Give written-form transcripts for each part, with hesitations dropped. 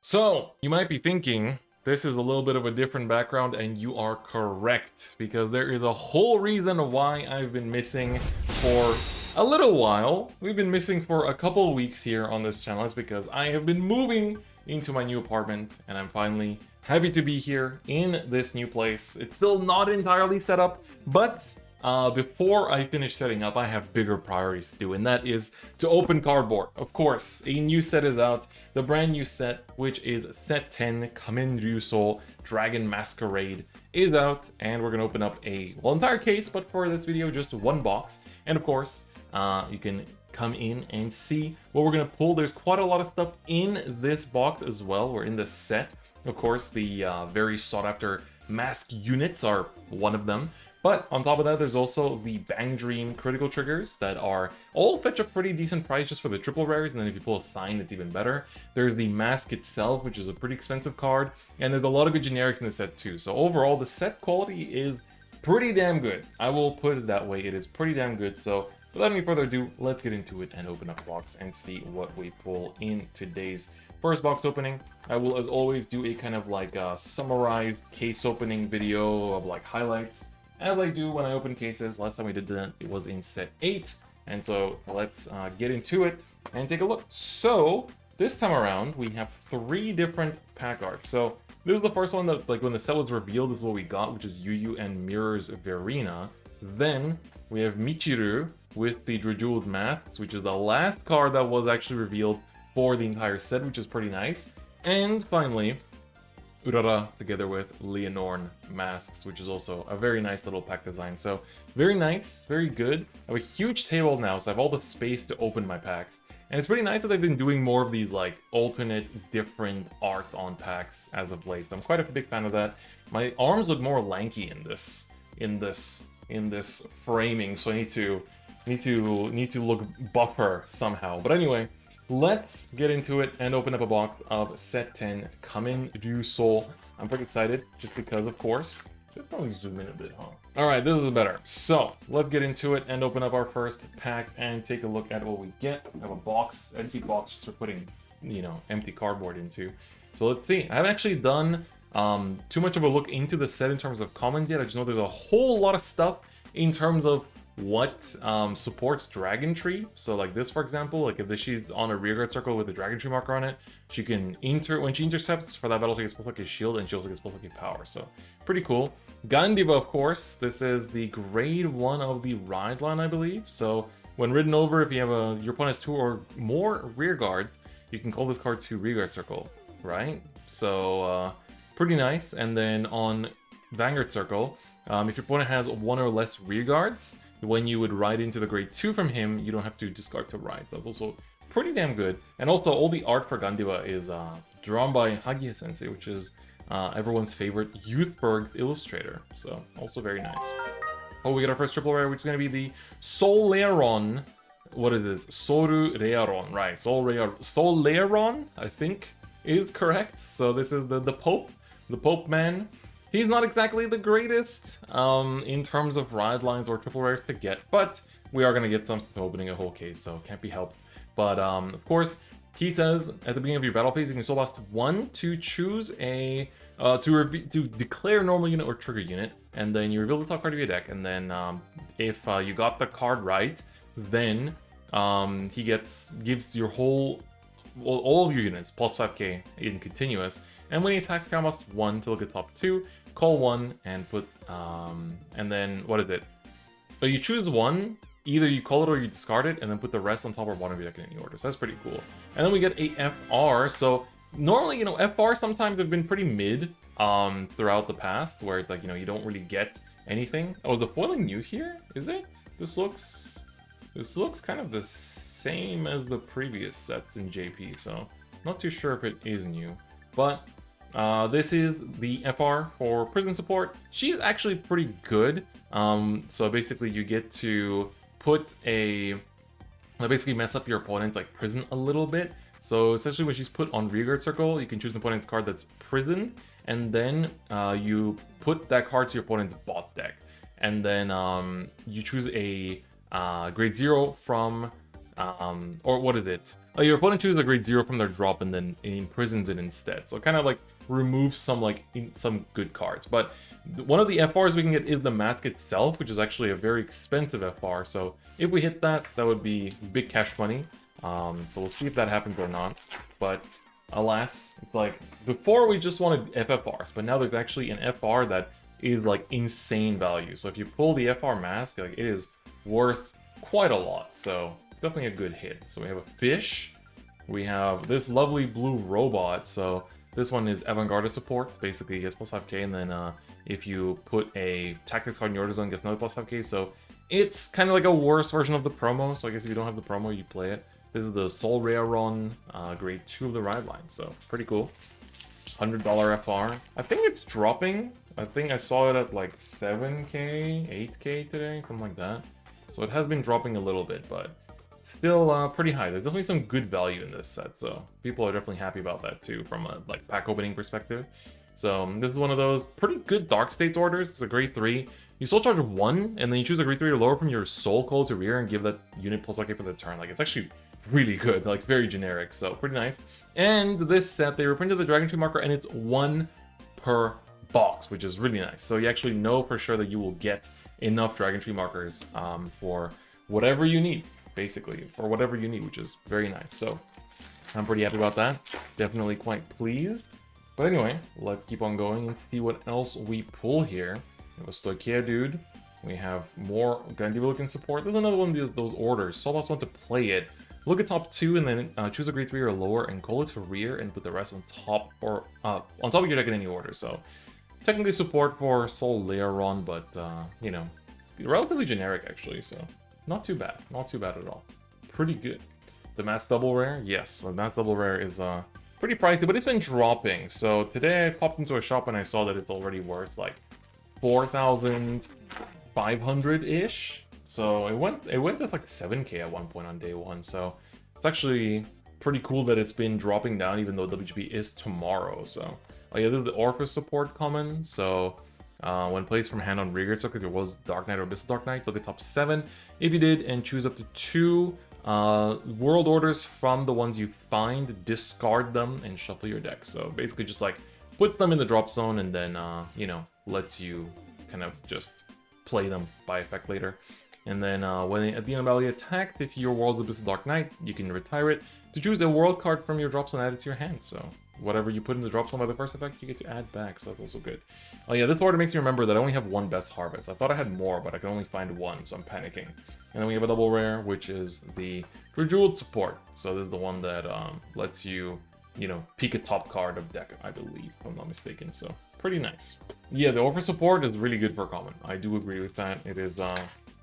So, you might be thinking, this is a little bit of a different background, and you are correct, because there is a whole reason why I've been missing for a little while. We've been missing for a couple of weeks here on this channel. It's because I have been moving into my new apartment, and I'm finally happy to be here in this new place. It's still not entirely set up, but before I finish setting up, I have bigger priorities to do, and that is to open cardboard. Of course, a new set is out, the brand new set, which is set 10 Kamen Ryuso Dragon Masquerade, is out, and we're gonna open up a, well, entire case, but for this video, just one box. And of course, you can come in and see what we're gonna pull. There's quite a lot of stuff in this box as well, or in this set. Of course, the very sought after mask units are one of them. But on top of that, there's also the Bang Dream critical triggers that are all fetch a pretty decent price just for the triple rares, and then if you pull a sign, it's even better. There's the mask itself, which is a pretty expensive card, and there's a lot of good generics in the set too. So overall, the set quality is pretty damn good. I will put it that way, it is pretty damn good. So without any further ado, let's get into it and open up the box and see what we pull in today's first box opening. I will, as always, do a kind of like a summarized case opening video of like highlights, as I do when I open cases. Last time we did that, it was in set 8. And so let's get into it and take a look. So this time around, we have 3 different pack arts. So this is the first one that, like, when the set was revealed, this is what we got, which is Yu and Mirror's Verena. Then we have Michiru with the Jeweled Masks, which is the last card that was actually revealed for the entire set, which is pretty nice. And finally, Urara together with Leonorn Masks, which is also a very nice little pack design. So very nice, very good. I have a huge table now, so I have all the space to open my packs. And it's pretty nice that they've been doing more of these like alternate different art on packs as of late. So I'm quite a big fan of that. My arms look more lanky in this framing, so I need to look buffer somehow. But anyway, let's get into it and open up a box of set 10 Kamen Ryuso. I'm pretty excited, just because, of course. Should probably zoom in a bit, huh? Alright, this is better. So, let's get into it and open up our first pack and take a look at what we get. I have a box, empty box, just for putting, you know, empty cardboard into. So let's see. I haven't actually done too much of a look into the set in terms of commons yet. I just know there's a whole lot of stuff in terms of what supports Dragon Tree. So like this, for example, like if she's on a rearguard circle with a Dragon Tree marker on it, she can when she intercepts for that battle, she gets plus like a shield, and she also gets plus like a power. So pretty cool. Gandiva, of course, this is the grade 1 of the ride line, I believe. So when ridden over, if you have your opponent has 2 or more rear guards, you can call this card to rearguard circle, right? So pretty nice. And then on Vanguard circle, if your opponent has 1 or less rear guards, when you would ride into the grade 2 from him, you don't have to discard to ride. So that's also pretty damn good. And also, all the art for Gandiva is drawn by Hagia Sensei, which is everyone's favorite Youthberg's illustrator. So also very nice. Oh, we got our first triple rare, which is going to be the Soleron. What is this? Sorurearon, right? Soleron, I think, is correct. So this is the Pope man. He's not exactly the greatest in terms of ride lines or triple rares to get, but we are going to get some since opening a whole case, so can't be helped. But of course, he says at the beginning of your battle phase, you can soul blast 1 to choose a to declare normal unit or trigger unit, and then you reveal the top card of your deck. And then if you got the card right, then he gives your all of your units plus 5k in continuous. And when he attacks, count must 1 to look at top 2, call 1, and put, and then, what is it? So you choose 1, either you call it or you discard it, and then put the rest on top or bottom of your deck in any order. So that's pretty cool. And then we get a FR. So normally, you know, FR sometimes have been pretty mid throughout the past, where it's like, you know, you don't really get anything. Oh, is the foiling new here? Is it? This looks kind of the same as the previous sets in JP, so not too sure if it is new. But this is the FR for prison support. She's actually pretty good. So basically you get to put basically mess up your opponent's like prison a little bit. So essentially when she's put on rearguard circle, you can choose an opponent's card that's prison, and then you put that card to your opponent's bot deck. And then you choose a grade 0 from, or what is it? your opponent chooses a grade 0 from their drop and then imprisons it instead. So it kind of like removes some some good cards. But one of the FRs we can get is the mask itself, which is actually a very expensive FR. So if we hit that, that would be big cash money. So we'll see if that happens or not. But alas, it's like before we just wanted FFRs, but now there's actually an FR that is like insane value. So if you pull the FR mask, like it is worth quite a lot. So definitely a good hit. So we have a fish. We have this lovely blue robot. So this one is Vanguard support. Basically, it gets plus 5k, and then if you put a tactics card in your order zone, it gets another plus 5k. So it's kind of like a worse version of the promo. So I guess if you don't have the promo, you play it. This is the Sol Rayaron, grade 2 of the ride line. So pretty cool. $100 FR. I think it's dropping. I think I saw it at like 7k, 8k today, something like that. So it has been dropping a little bit, but still pretty high. There's definitely some good value in this set, so people are definitely happy about that too from a like pack opening perspective. So this is one of those pretty good Dark States orders. It's a grade 3. You soul charge 1, and then you choose a grade 3 or lower from your soul call to rear and give that unit plus lucky for the turn. Like, it's actually really good, like very generic, so pretty nice. And this set, they reprinted the Dragon Tree marker, and it's 1 per box, which is really nice. So you actually know for sure that you will get enough Dragon Tree markers for whatever you need, basically, for whatever you need, which is very nice. So I'm pretty happy about that. Definitely quite pleased. But anyway, let's keep on going and see what else we pull here. We have a Stoichea dude. We have more Gandhi looking support. There's another one of those orders. Solas want to play it. Look at top 2 and then choose a grade 3 or lower and call it to rear and put the rest on top or on top of your deck in any order. So technically support for Sol Rayaron, but you know, it's relatively generic actually. So not too bad. Not too bad at all. Pretty good. The Mass Double Rare, yes. So the Mass Double Rare is pretty pricey, but it's been dropping. So today I popped into a shop and I saw that it's already worth like 4,500-ish. So it went to like 7k at one point on day 1. So it's actually pretty cool that it's been dropping down, even though WGP is tomorrow. So oh yeah, this is the Orcus support common. So when placed from hand on rearguard circle, there was Dark Knight or Abyssal Dark Knight. Look at top 7 if you did, and choose up to 2 world orders from the ones you find, discard them, and shuffle your deck. So basically just like puts them in the drop zone and then, you know, lets you kind of just play them by effect later. And then when at the end of battle you attacked, if your world's Abyssal Dark Knight, you can retire it to choose a world card from your drop zone and add it to your hand. So whatever you put in the drop zone by the first effect, you get to add back, so that's also good. Oh yeah, this order makes me remember that I only have 1 Best Harvest. I thought I had more, but I can only find 1, so I'm panicking. And then we have a double rare, which is the Jeweled support. So this is the one that lets you, you know, peek a top card of deck, I believe, if I'm not mistaken. So pretty nice. Yeah, the Orphan support is really good for common. I do agree with that. It is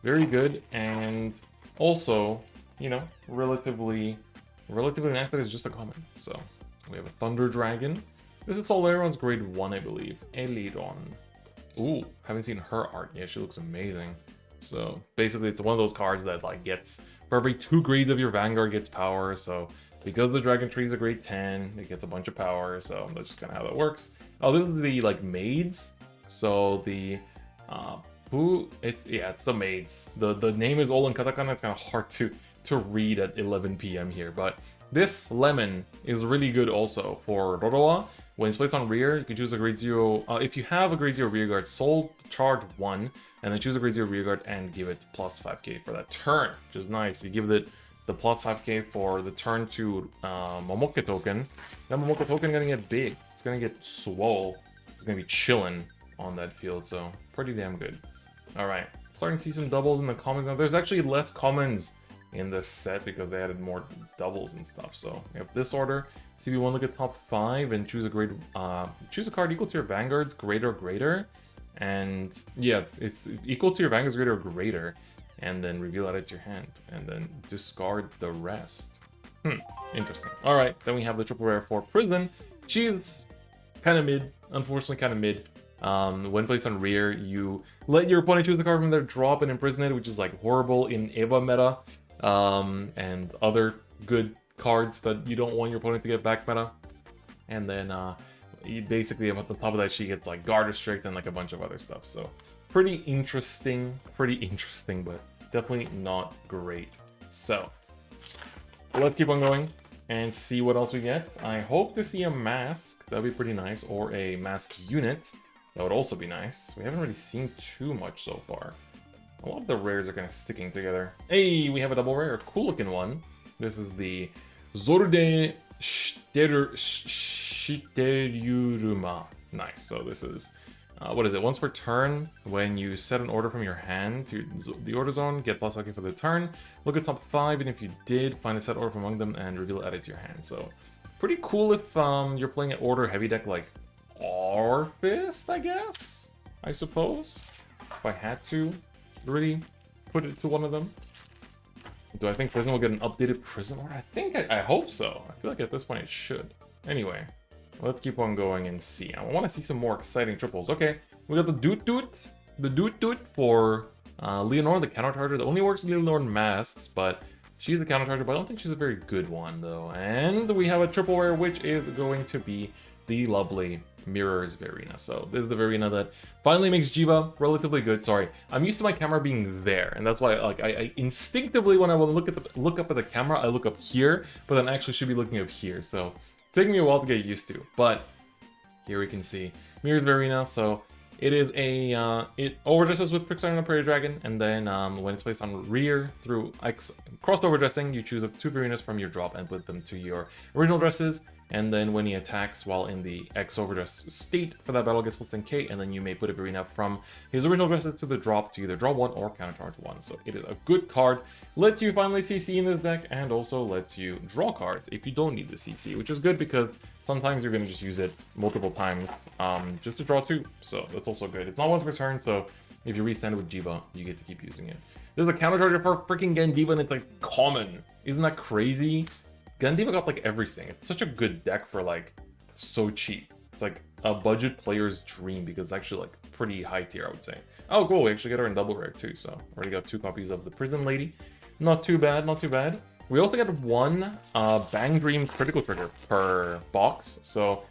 very good, and also, you know, relatively nice that it's just a common. So we have a Thunder Dragon. This is Sol Rayaron's grade 1, I believe. Eliron. Ooh, haven't seen her art yet. She looks amazing. So basically, it's one of those cards that like gets, for every 2 grades of your Vanguard gets power. So because the Dragon Tree is a grade 10, it gets a bunch of power. So that's just kind of how that works. Oh, this is the like maids. So the it's the maids. The name is all in katakana. It's kind of hard to read at 11 p.m. here, but this lemon is really good also for Roroa. When it's placed on rear, you can choose a grade 0. If you have a grade 0 rearguard, soul charge 1, and then choose a grade 0 rearguard and give it plus 5k for that turn, which is nice. You give it the plus 5k for the turn to Momoke token. That Momoke token is gonna get big. It's gonna get swole. It's gonna be chilling on that field, so pretty damn good. Alright, starting to see some doubles in the commons now. There's actually less commons in this set because they added more doubles and stuff. So we have this order. CB1, look at top 5 and choose a grade, choose a card equal to your Vanguard's greater or greater. And yeah, it's equal to your Vanguard's greater or greater. And then reveal that to your hand. And then discard the rest. Interesting. Alright, then we have the triple rare for Prison. She's kind of mid, unfortunately kind of mid. When placed on rear, you let your opponent choose the card from their drop and imprison it, which is like horrible in Eva meta. And other good cards that you don't want your opponent to get back meta. And then you basically at the top of that she gets like guard restrict and like a bunch of other stuff. So pretty interesting, but definitely not great. So let's keep on going. and see what else we get. I hope to see a mask. That'd be pretty nice. Or a mask unit. That would also be nice. We haven't really seen too much so far. A lot of the rares are kind of sticking together. Hey, we have a double rare. Cool looking one. This is the Zorde Shiteruruma. Nice. So this is, what is it? Once per turn, when you set an order from your hand to the order zone, get plus lucky for the turn. Look at top 5, and if you did, find a set order from among them and reveal it to your hand. So pretty cool if you're playing an order heavy deck like Arfist, I guess? I suppose? If I had to really put it to one of them. Do I think Prison will get an updated Prison order? I hope so. I feel like at this point it should. Anyway, let's keep on going and see. I want to see some more exciting triples. Okay, we got the Doot Doot. The Doot Doot for Leonore, the countercharger. That only works with Leonore masks, but she's a countercharger, but I don't think she's a very good one, though. And we have a triple rare, which is going to be the lovely Mirror's Verena. So this is the Verena that finally makes Jiva relatively good. Sorry, I'm used to my camera being there, and that's why like I instinctively, when I will look up at the camera, I look up here, but then I actually should be looking up here. So it's taking me a while to get used to. But here we can see Mirror's Verena. So it is a it overdresses with Pixar and a Prairie Dragon, and then when it's placed on rear through crossed overdressing, you choose 2 Verenas from your drop and put them to your original dresses. And then when he attacks while in the X overdress state for that battle, gets plus 10k, and then you may put a Verena from his original dresses to the drop to either draw 1 or countercharge 1. So it is a good card, lets you finally CC in this deck, and also lets you draw cards if you don't need the CC, which is good because sometimes you're going to just use it multiple times just to draw 2. So that's also good. It's not once per turn, so if you restand with Jiva, you get to keep using it. There's a countercharger for freaking Gandiva, and it's like common. Isn't that crazy? Gandiva got like everything. It's such a good deck for like so cheap. It's like a budget player's dream because it's actually like pretty high tier, I would say. Oh, cool. We actually got her in double rare too. So already got 2 copies of the Prison Lady. Not too bad, not too bad. We also got 1 Bang Dream critical trigger per box. So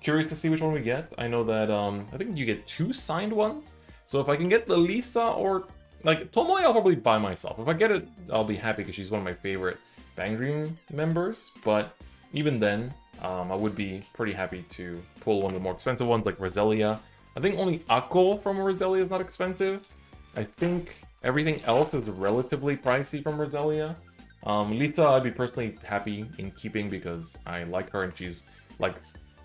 curious to see which one we get. I know that I think you get 2 signed ones. So if I can get the Lisa or like Tomoe, I'll probably buy myself. If I get it, I'll be happy because she's one of my favorite Bang Dream members, but even then, I would be pretty happy to pull one of the more expensive ones like Roselia. I think only Akko from Roselia is not expensive. I think everything else is relatively pricey from Roselia. Lisa, I'd be personally happy in keeping because I like her and she's like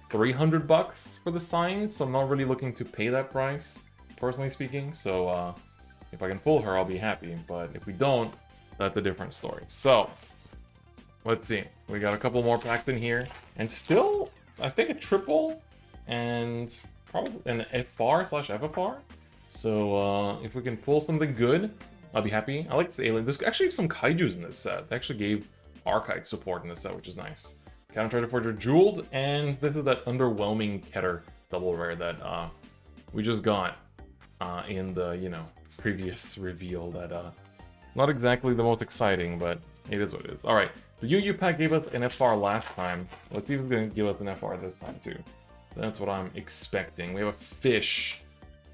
$300 for the sign, so I'm not really looking to pay that price, personally speaking. So if I can pull her, I'll be happy, but if we don't, that's a different story. So let's see. We got a couple more packed in here. And still, I think a triple and probably an FR/FFR. So if we can pull something good, I'll be happy. I like this alien. There's actually some kaijus in this set. They actually gave Archite support in this set, which is nice. Counter Forger Jeweled, and this is that underwhelming Keter double rare that we just got in the, you know, previous reveal that not exactly the most exciting, but it is what it is. Alright. The UU pack gave us an FR last time. Let's see if it's going to give us an FR this time too. That's what I'm expecting. We have a fish,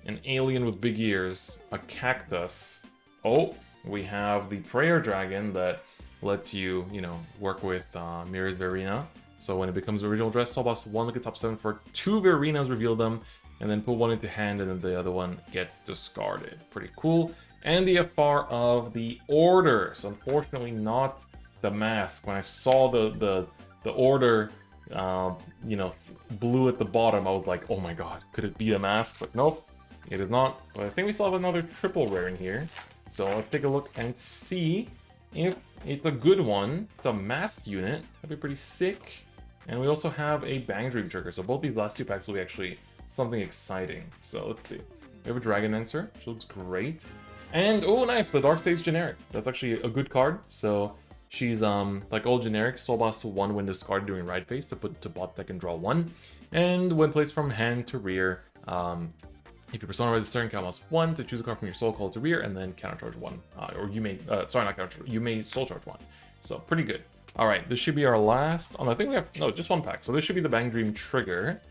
an alien with big ears, a cactus. Oh, we have the Prayer Dragon that lets you, you know, work with Mirror's Verena. So when it becomes original dress, Soul Boss 1, look at top 7 for 2 Verenas, reveal them, and then put 1 into hand, and then the other one gets discarded. Pretty cool. And the FR of the Order. So unfortunately not the mask. When I saw the order, you know, blue at the bottom, I was like, oh my god, could it be a mask? But nope, it is not. But I think we still have another triple rare in here. So let's take a look and see if it's a good one. It's a mask unit. That'd be pretty sick. And we also have a Bang Dream trigger. So both these last 2 packs will be actually something exciting. So let's see. We have a Dragon Answer, which looks great. And, oh nice, the Dark State's generic. That's actually a good card. So she's like all generic, Soul Blast 1 when discarded during ride phase to put to bot deck and draw 1. And when placed from hand to rear, if your persona rises turn, count plus 1 to choose a card from your soul, call it to rear, and then countercharge 1. Or you may, sorry, not countercharge, you may soul charge 1. So pretty good. Alright, this should be our last. I think we have, no, just 1 pack. So this should be the Bang Dream trigger.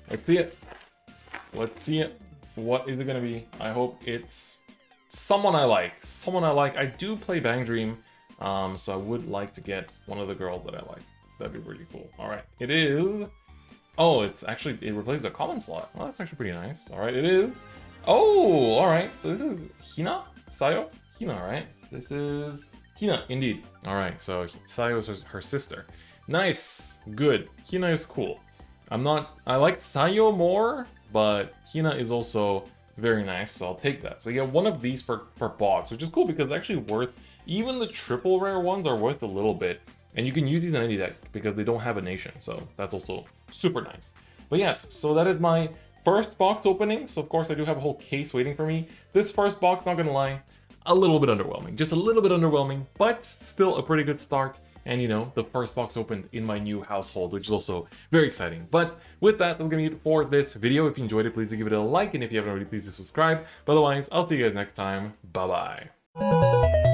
Let's see it. Let's see it. What is it going to be? I hope it's someone I like. Someone I like. I do play Bang Dream. So I would like to get one of the girls that I like. That'd be pretty cool. All right, it is. Oh, it replaces a common slot. Well, that's actually pretty nice. All right, it is. Oh, all right. So this is Hina, Sayo, Hina, right? This is Hina, indeed. All right, so Sayo is her sister. Nice, good. Hina is cool. I like Sayo more, but Hina is also very nice, so I'll take that. So you get one of these per box, which is cool because they're actually worth, even the triple rare ones are worth a little bit. And you can use these in any deck because they don't have a nation, so that's also super nice. But yes, so that is my first box opening. So of course I do have a whole case waiting for me. This first box, not gonna lie, a little bit underwhelming. Just a little bit underwhelming, but still a pretty good start. And you know, the first box opened in my new household, which is also very exciting. But with that, that's gonna be it for this video. If you enjoyed it, please do give it a like. And if you haven't already, please do subscribe. But otherwise, I'll see you guys next time. Bye-bye.